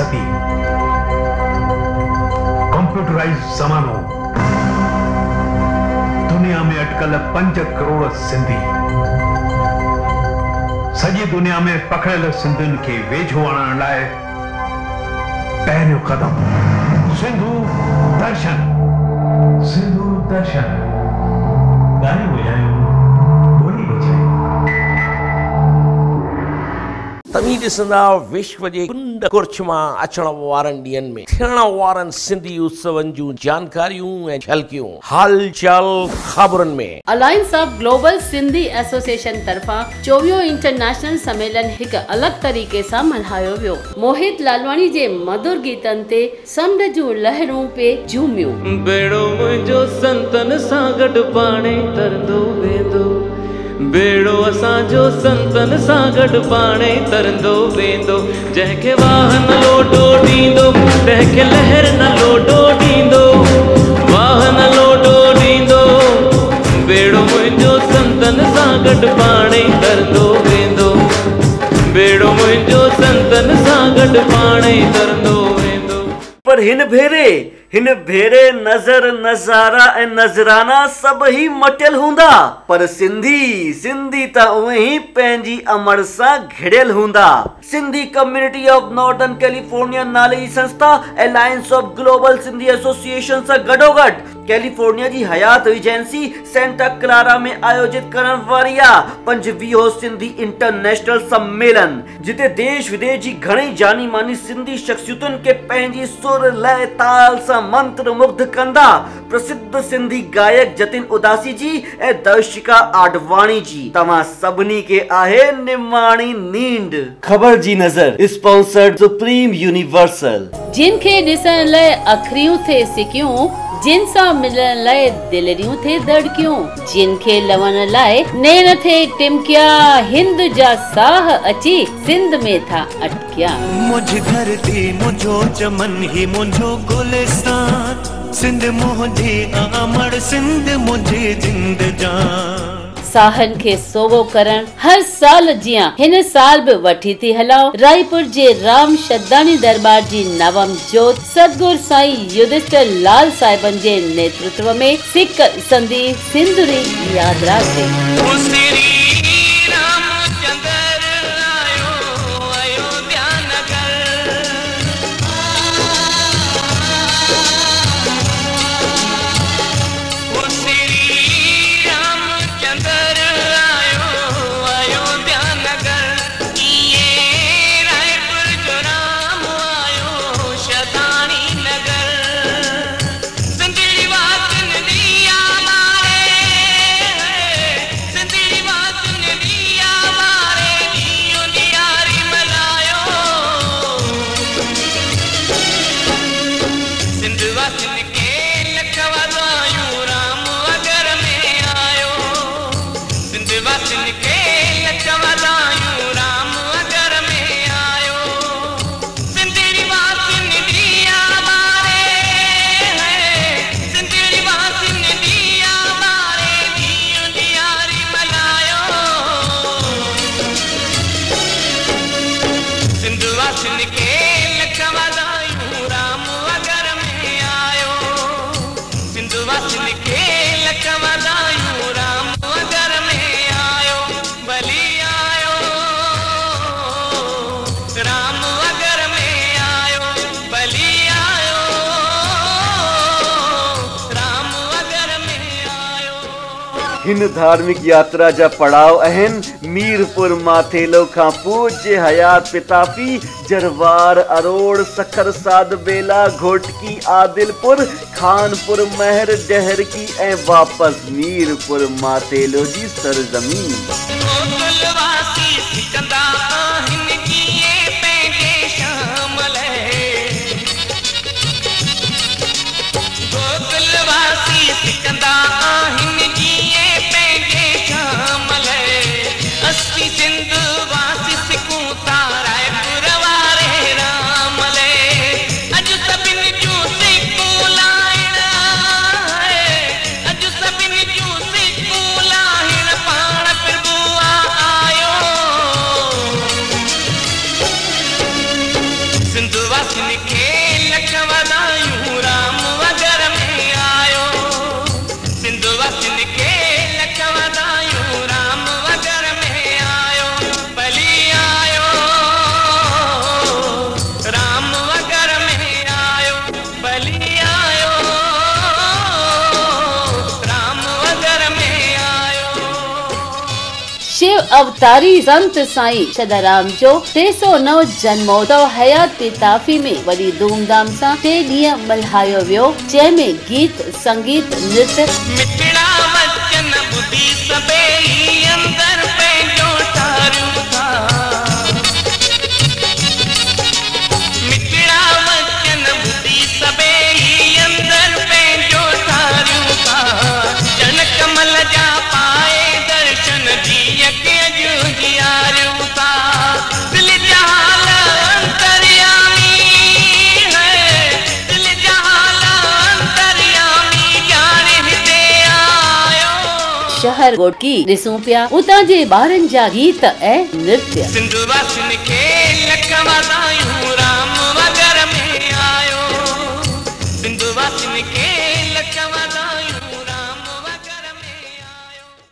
सदी कंप्यूटराइज ज़मानो, दुनिया में अटकल 5 करोड़ सिंधी, सॼी दुनिया में पकड़ियल सिंधियुनि खे वेझो आणण लाइ पहिरियों कदम सिंधु दर्शन। सिंधु दर्शन गाने वॼायो, ॿोली बचायो। तव्हीं ॾिसंदा विश्व जे कुंड कुर्छ मां अचण वारनि ॾींहनि में थियण वारनि सिंधी उत्सवनि जूं जानकारियूं ऐं झलकियूं हालचाल ख़बरुनि में। Alliance of global Sindhi association तरफां 24 इंटरनेशनल सम्मेलन हिकु अलॻि तरीक़े सां मल्हायो वियो। मोहित लालवानी जे मधुर गीतनि ते समुंड जूं लहरूं पे झूमियूं। बेड़ो मुंहिंजो संतन सां गॾु पाणे तरंदो वेंदो, बेड़ो असांजो संतन सां गॾु पाणे तरंदो वेंदो, जंहिंखे वाह न लोटो ॾींदो, तंहिंखे लहर न लोटो ॾींदो, वाह न लोटो ॾींदो, बेड़ो मुंहिंजो संतन सां गॾु पाणे तरंदो वेंदो, बेड़ो मुंहिंजो संतन सां गॾु पाणे तरंदो वेंदो। पर हिन भेरे नज़र नज़ारा ऐं नज़राना सभु ही मटियल हूंदा, पर सिंधी त उहे ही पंहिंजी अमर सां घिड़ियल हूंदा। Sindhi community of northern California नाले जी संस्था alliance of global Sindhi association सां गॾोगॾु कैलिफोर्निया जी हयात रिजेंसी सेंटा क्लारा में आयोजित करण वारी 25हों सिंधी इंटरनेशनल सम्मेलन, जिते देश विदेश जी घणई जानी मानी सिंधी शख्सियतुनि के पंहिंजी सुर लय ताल सां मंत्र मुग्ध कंदा प्रसिद्ध सिंधी गायक जतिन उदासी जी ऐं दर्शिका आडवाणी जी। तव्हां सभिनी के आहे निमाणी नींद ख़बर जी नज़र, स्पॉन्सर्ड सुप्रीम यूनिवर्सल। जिनखे ॾिसण लाइ अखरियूं थे सिकियूं, जिन सां मिलण लाइ दिलरियूं थे धड़कियूं, जिनखे लवण लाइ नैन थे टिमकिया, हिंद जा साह अची सिंध में था अटकिया। मुझ धरती मुझो चमन ही मुझो गुलिस्तान, सिंध मुझी अमर सिंध मुझी जिंदजान। साहन के सोगो करण हर साल जिया हिन साल भी वठी थी हलाओ रायपुर जे राम शद्दानी दरबार जी नवम जोत सतगुर साईं युधिष्ठिर लाल साहिबन जे नेतृत्व में सिख संधी सिंधुरी यात्रा से। हिन धार्मिक यात्रा जा पड़ाव आहिनि मीरपुर माथेलो खां पूज्य हयात पिताफी जरवार अरोड़ सखर साद बेला घोटकी आदिलपुर खानपुर महर डहर की ऐं वापस मीरपुर माथेलो जी सरजमीन। शिव अवतारी संत साईं सदाराम जो 309 जन्मोत्सव हयात पिताफी में वॾी धूमधाम सां 3 ॾींहं मल्हायो वियो, जंहिंमें गीत, संगीत, नृत्य शहर गोट की ॾिसूं पिया उतां जे ॿारनि जा गीत ऐं नृत्य।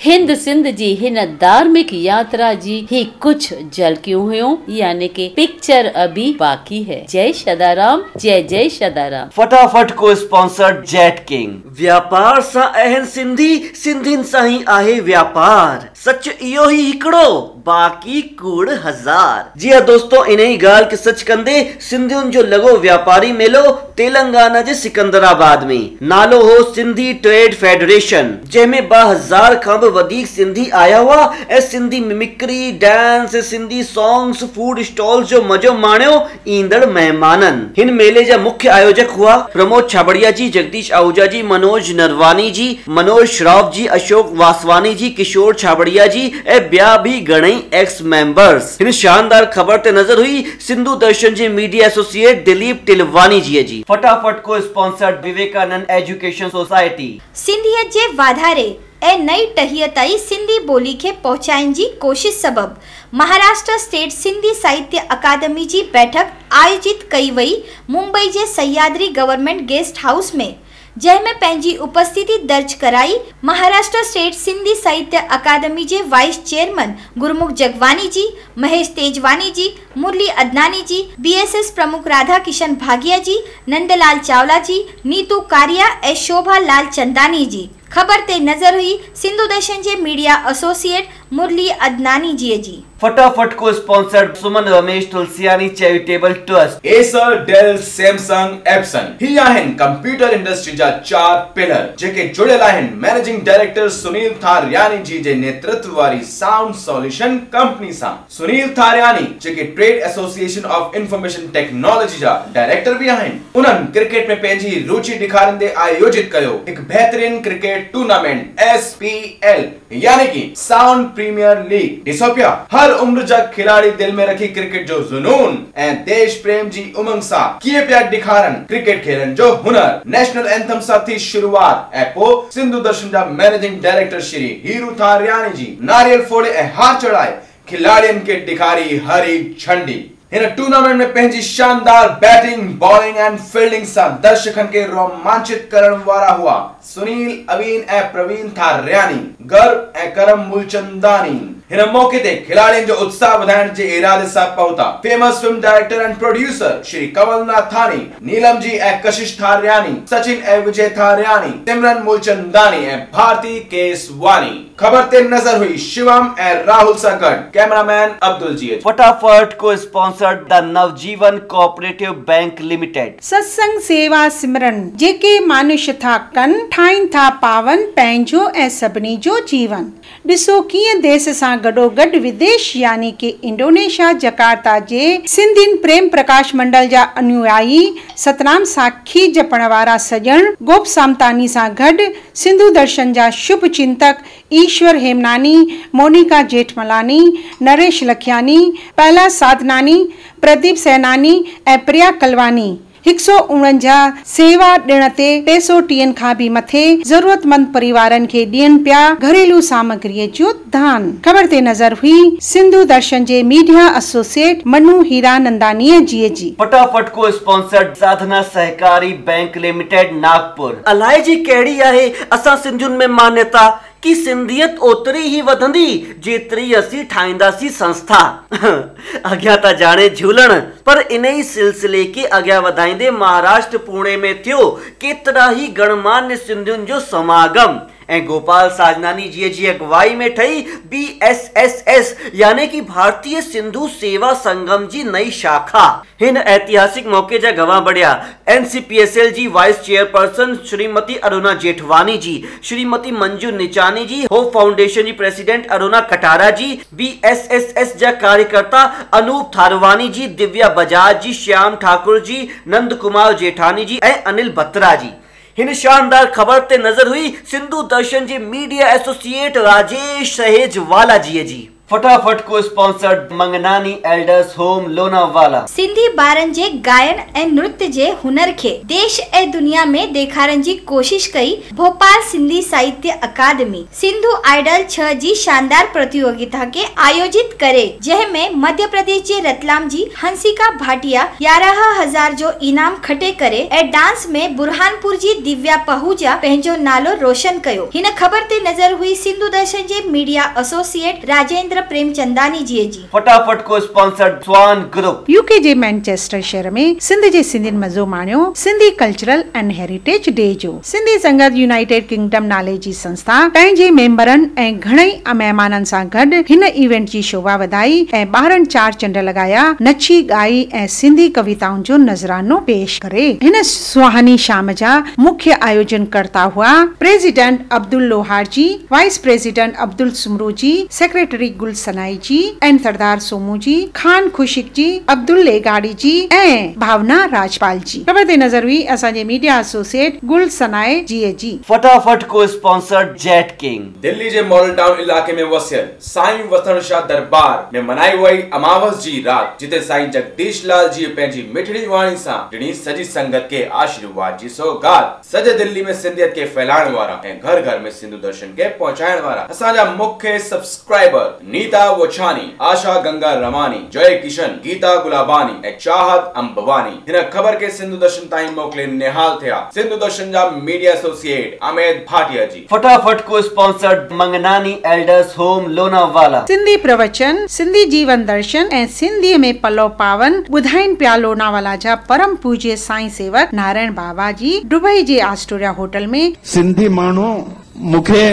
हिंद सिंध जी हिन धार्मिक यात्रा जी ही कुछ झलकियूं हुयूं, यानी कि पिक्चर अभी बाकी है। जय सदाराम, जय जय सदाराम। फटाफट को स्पॉन्सर्ड जेट किंग। व्यापार सां अहन सिंधी, सिंधिन सां ही आहे व्यापार। सच इहो ही हिकड़ो, बाकी कूड़ हजार। जी हाँ दोस्तों, इन्हीं गाल के सच कंदे सिंधियुनि जो लॻो व्यापारी मेलो तेलंगाना जे सिकंदराबाद में। नालो हो सिंधी ट्रेड फेडरेशन, जंहिंमें 2000 खां बि वधीक सिंधी आया हुआ ऐं Sindhi mimicry, dance, Sindhi songs, food stalls जो मजो माणियो ईंदड़ मेहमाननि। हिन मेले जा मुख्य आयोजक हुआ प्रमोद छाबड़िया जी, जगदीश आहूजा जी, मनोज नरवानी जी, मनोज श्रॉफ जी, अशोक वासवानी जी, किशोर छाबड़िया जी ऐं ॿिया बि घणई एक्स मेंबर्स। हिन शानदार ख़बर ते नज़र हुई सिंधु दर्शन जे मीडिया एसोसिएट दिलीप टिलवानी जी जी। फटाफट को स्पॉन्सर्ड विवेकानंद एजुकेशन सोसाइटी। सिंधियत जे वाधारे ऐं नई टहीअ ताईं सिंधी ॿोली खे पहुचाइण जी कोशिश सबबि महाराष्ट्र स्टेट सिंधी साहित्य अकादमी जी बैठक आयोजित कई वई मुंबई जे सह्याद्री गवर्नमेंट गेस्ट हाउस में, जंहिंमें पंहिंजी उपस्थिति दर्ज कराई महाराष्ट्र स्टेट सिंधी साहित्य अकादमी जे वाइस चेयरमैन गुरमुख जगवानी जी, महेश तेजवानी जी, मुरली अदनानी जी, BSS प्रमुख राधा किशन भागिया जी, नंदलाल चावला जी, नीतू कारिया ऐं शोभा लाल चंदानी जी। खबर ते नजर हुई सिंधु दर्शन जे मीडिया एसोसिएट मुरली अदनानी जी। फटाफट को sponsored Suman Ramesh Tulsiani charitable trust. Acer, Dell, Samsung, Epson ही आहिनि कंप्यूटर इंडस्ट्री जा 4 पिलर जेके जुड़ियल आहिनि मैनेजिंग डायरेक्टर सुनील थारियानी जी जे नेतृत्व वारी साउंड सॉल्यूशन कंपनी सां। सुनील थारियानी जेके trade association of information technology जा डायरेक्टर भी आहिनि, उन्हनि क्रिकेट में पंहिंजी रुचि ॾेखारींदे आयोजित कयो हिकु बहितरीन क्रिकेट टूर्नामेंट SPL यानी कि साउंड प्रीमियर लीग। ॾिसो पिया, हर उम्र जा खिलाड़ी दिल में रखी क्रिकेट जो जुनून ऐं देश प्रेम जी उमंग सां कीअं पिया ॾेखारनि क्रिकेट खेलण जो हुनर। नेशनल एंथम सां थी शुरूआत ऐं पोइ सिंधु दर्शन जा मैनेजिंग डायरेक्टर श्री हीरू थारियानी जी नारियल फोड़े ऐं हार चढ़ाए खिलाड़ियुनि खे ॾेखारी हरी झंडी। हिन टूर्नामेंट में पंहिंजी शानदार बैटिंग, बॉलिंग एंड फील्डिंग सां दर्शकनि खे रोमांचित करण वारा हुआ सुनील, अवीन ऐं प्रवीण थारियानी, गर्व ऐं करम मूलचंदानी। हिन मौके ते खिलाड़ियुनि जो उत्साह वधाइण जे इरादे सां पहुता famous film director and producer Shri Kamal Nathani, Neelam ji ऐं कशिश थारियानी, सचिन ऐं विजय थारियानी, सिमरन मूलचंदानी ऐं भारती केसवानी। खबर ते नजर हुई शिवम ऐं राहुल सां गॾु कैमरामैन अब्दुल जी। फटाफट को sponsored the Navjeevan cooperative bank limited. सत्संग सेवा सिमरन जेके मानुष था कन, ठाइन था पावन पंहिंजो ऐं सभिनी जो जीवन। ॾिसो कीअं देश सां गॾोगॾु विदेश यानी कि इंडोनेशिया जकार्ता जे सिंधियुनि प्रेम प्रकाश मंडल जा अनुयायी सतनाम साखी जपण वारा सजण गोप सामतानी सां गॾु सिंधु दर्शन जा शुभ चिंतक ईश्वर हेमनानी, मोनिका जेठमलानी, नरेश लखियानी, पहला साधनानी, प्रदीप सैनानी ऐं प्रिया कलवानी 149 सेवा ॾिण ते 330 खां भी मथे ज़रूरतमंद परिवारनि खे ॾियनि पिया घरेलू सामग्रीअ जो दान। खबर ते नज़र हुई सिंधु दर्शन जे मीडिया एसोसिएट मनु हीरानंदानी जी। फटाफट को स्पॉन्सर्ड साधना सहकारी बैंक लिमिटेड नागपुर। अलाए जी कहिड़ी आहे असां सिंधियुनि में मान्यता कि सिंधियत ओतरी ही वधंदी जेतरी असी ठाहींदासी संस्था। अॻियां त जाने झूलण, पर इन ही सिलसिले के अॻियां वधाईंदे महाराष्ट्र पुणे में थियो केतिरा ही गणमान्य सिंधियुनि जो समागम ऐं गोपाल साजनानी जी अगवाई में ठही BSSS यानी कि भारतीय सिंधु सेवा संगम जी नई शाखा। हिन ऐतिहासिक मौके जा गवाह बढ़िया NCPSL जी वाइस चेयरपर्सन श्रीमती अरुणा जेठवानी जी, श्रीमती मंजू निचानी जी, होप फाउंडेशन जी प्रेसिडेंट अरुणा कटारा जी, BSSS जा कार्यकर्ता अनूप थारवानी जी, दिव्या बजाज जी, श्याम ठाकुर जी, नंद कुमार जेठानी जी ऐं अनिल बत्रा जी। हिन शानदार खबर ते नजर हुई सिंधु दर्शन जी मीडिया एसोसिएट राजेश सहेजवाला जी। फटाफट को sponsored Mangnani elders home Lonavala. Sindhi ॿारनि जे गायन ऐं नृत्य जे हुनर खे देश ऐं दुनिया में ॾेखारण जी कोशिश कई भोपाल सिंधी साहित्य अकादमी सिंधु आइडल 6 जी शानदार प्रतियोगिता के आयोजित करे, जंहिंमें मध्य प्रदेश जे रतलाम जी हंसिका भाटिया 11,000 जो इनाम खटे करे ऐं डांस में बुरहानपुर जी दिव्या पहूजा पंहिंजो नालो रोशन कयो। हिन ख़बर ते नज़र हुई सिंधु दर्शन जे मीडिया एसोसिएट राजेंद्र प्रेमचंदानी जी। फटाफट को स्पॉन्सर्ड स्वान ग्रुप। यूके जे मैनचेस्टर शहर में सिंध जे सिंधियुनि मज़ो माणियो Sindhi cultural and heritage day जो। सिंधी संगत यूनाइटेड किंगडम नाले जी संस्था पंहिंजे मेंबरनि ऐं घणई महिमाननि सां गॾु हिन इवेंट जी शोभा वधाई ऐं ॿारनि 4 चंड लॻाया, नची ॻाई ऐं सिंधी कविताउनि जो नज़रानो पेश करे। हिन सुहानी शाम जा मुख्य आयोजन करता हुआ प्रेसिडेंट अब्दुल लोहार जी, वाइस प्रेसिडेंट अब्दुल सुमरू जी, सेक्रेटरी गुल सनाई जी ऐं सरदार सोमू जी, खान खुशिक जी, अब्दुल लेगाड़ी जी ऐं भावना राजपाल जी। खबर ते नजर हुई असांजे मीडिया एसोसिएट गुल सनाई जी। फटाफट को स्पॉन्सर्ड जेट किंग। दिल्ली जे मॉडल टाउन इलाके में वसियल साईं वतन शाह दरबार में मनाई वई अमावस जी रात, जिते साईं जगदीश लाल जी पंहिंजी मिठड़ी वाणी सां ॾिनी सॼी संगत के आशीर्वाद जी सौगात। सॼे दिल्ली में सिंधियत के फैलाइण वारा ऐं घर घर में सिंधु दर्शन के पहुंचाइण वारा असांजा मुख्य सब्सक्राइबर नीता वछानी, आशा गंगा रमानी, जय किशन, गीता गुलाबानी ऐं चाहत अंबवानी हिन खबर के सिंधु दर्शन ताईं मोकिले निहाल थिया सिंधु दर्शन जा मीडिया एसोसिएट अमित भाटिया जी। फटाफट को sponsored Mangnani elders home Lonavala. Sindhi प्रवचन, सिंधी जीवन दर्शन ऐं सिंधीअ में पलव पावन ॿुधाइनि पिया लोनावाला जा परम पूज्य साईं सेवक नारायण बाबा जी दुबई जे आस्टोरिया होटल में। सिंधी माण्हू मूंखे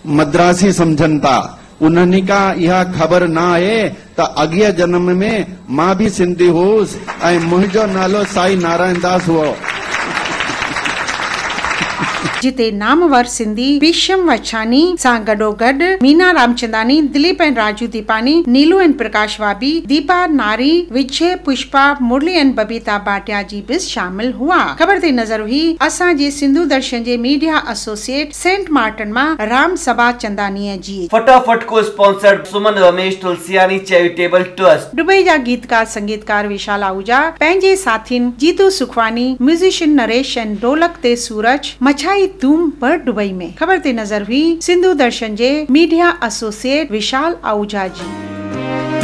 मद्रासी समझनि था, उन्हनि का इहा ख़बर न आहे त अॻिए जन्म में मां भी सिंधी हुउसि ऐं मुंहिंजो नालो साईं नारायण दास हुओ। जिते नामवर सिंधी भीष्म वछानी सां गॾोगॾु मीना रामचंदानी, दिलीप ऐं राजू दीपानी, नीलू ऐं प्रकाश वाबी, दीपा नारी, विजय पुष्पा, मुरली ऐं बबीता भाटिया जी भी शामिल हुआ। खबर ते नज़र हुई असांजे सिंधु दर्शन जे मीडिया एसोसिएट सेंट मार्टिन मां राम सभा चंदानी जी। फटाफट को sponsored Suman Ramesh Tulsiani charitable trust. Dubai जा गीतकार संगीतकार विशाल आहूजा पंहिंजे साथियुनि जीतू सुखवानी, म्यूजिशियन नरेश ऐं ढोलक ते सूरज मछाई धूम पर दुबई में। खबर ते नजर हुई सिंधु दर्शन जे मीडिया एसोसिएट विशाल आहूजा जी।